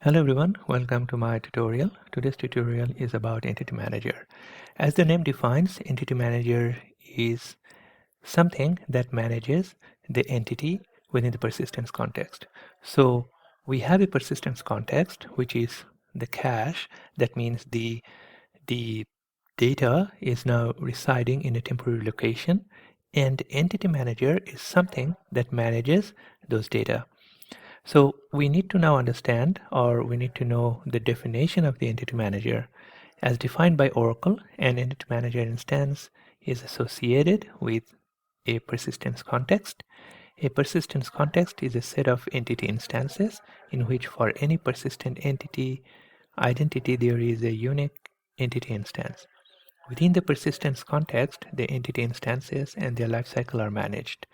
Hello everyone, welcome to my tutorial. Today's tutorial is about Entity Manager. As the name defines, Entity Manager is something that manages the entity within the persistence context. So we have a persistence context, which is the cache. That means the data is now residing in a temporary location, and Entity Manager is something that manages those data. So we need to now understand, or we need to know the definition of the Entity Manager. As defined by Oracle, an Entity Manager instance is associated with a persistence context. A persistence context is a set of entity instances in which for any persistent entity identity there is a unique entity instance. Within the persistence context, the entity instances and their lifecycle are managed.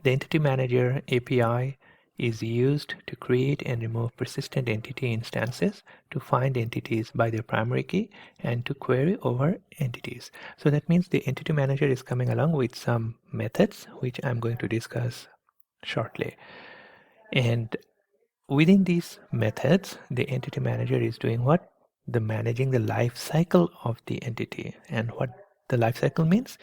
The Entity Manager API is used to create and remove persistent entity instances, to find entities by their primary key, and to query over entities. So that means the Entity Manager is coming along with some methods, which I'm going to discuss shortly. And within these methods, the Entity Manager is doing what? The managing the life cycle of the entity. And what the life cycle means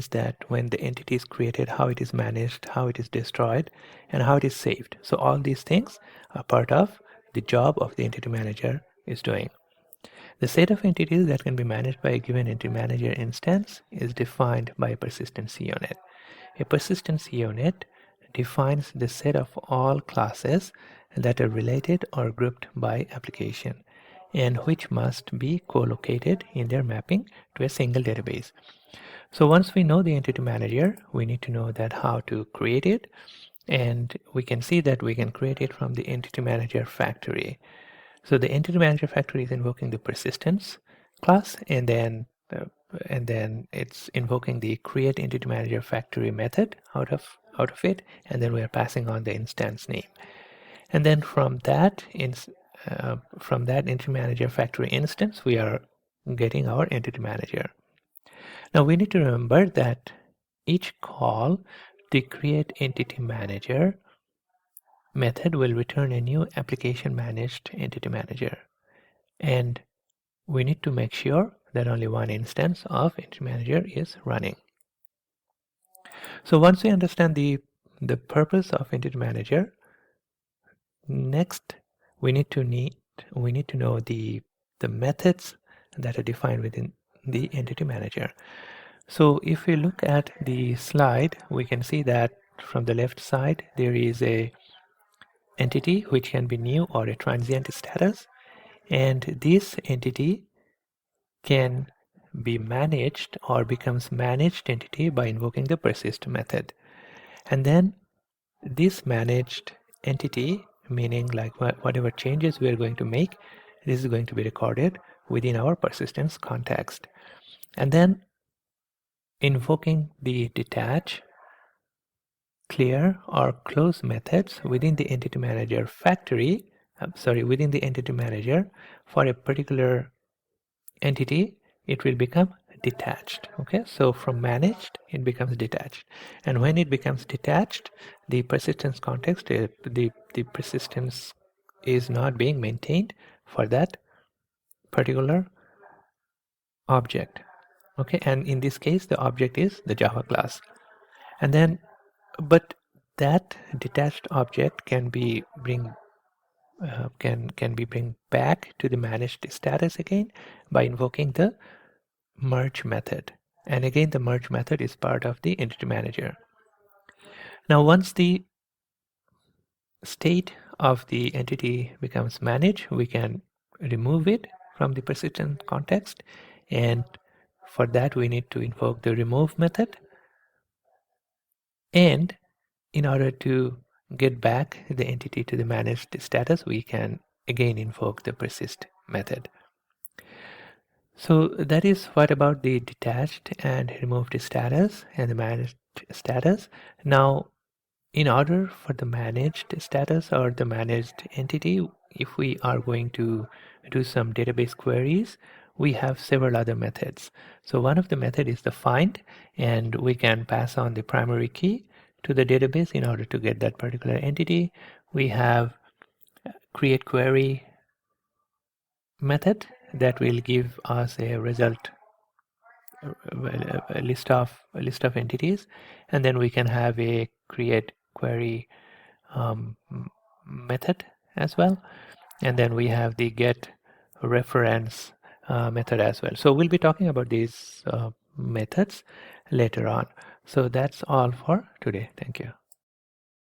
that when the entity is created, how it is managed, how it is destroyed, and how it is saved. So all these things are part of the job of the Entity Manager is doing. The set of entities that can be managed by a given Entity Manager instance is defined by a persistence unit. A persistence unit defines the set of all classes that are related or grouped by application, and which must be co-located in their mapping to a single database. So once we know the Entity Manager, we need to know that how to create it, and we can see that we can create it from the Entity Manager factory. So the Entity Manager factory is invoking the persistence class, and then it's invoking the create Entity Manager factory method out of it, and then we are passing on the instance name. And then from that Entity Manager factory instance, we are getting our Entity Manager. Now we need to remember that each call, the create Entity Manager method will return a new application managed Entity Manager. And we need to make sure that only one instance of Entity Manager is running. So once we understand the purpose of Entity Manager, next we need to know the methods that are defined within the Entity Manager. So if we look at the slide, we can see that from the left side there is a entity which can be new or a transient status, and this entity can be managed or becomes managed entity by invoking the persist method. And then this managed entity, meaning like whatever changes we are going to make, this is going to be recorded within our persistence context. And then invoking the detach, clear, or close methods within the Entity Manager factory, within the Entity Manager for a particular entity, it will become detached. Okay, so from managed it becomes detached, and when it becomes detached, the persistence context, the persistence is not being maintained for that particular object. Okay, and in this case the object is the Java class. And then but that detached object can be bring back to the managed status again by invoking the merge method. And again, the merge method is part of the Entity Manager. Now once the state of the entity becomes managed, we can remove it from the persistent context, and for that we need to invoke the remove method. And in order to get back the entity to the managed status, we can again invoke the persist method. So that is what about the detached and removed status and the managed status. Now, in order for the managed status or the managed entity, if we are going to do some database queries, we have several other methods. So one of the method is the find, and we can pass on the primary key to the database in order to get that particular entity. We have create query method that will give us a result, a list of entities, and then we can have a create query method as well, and then we have the get reference method as well. So we'll be talking about these methods later on. So that's all for today. Thank you.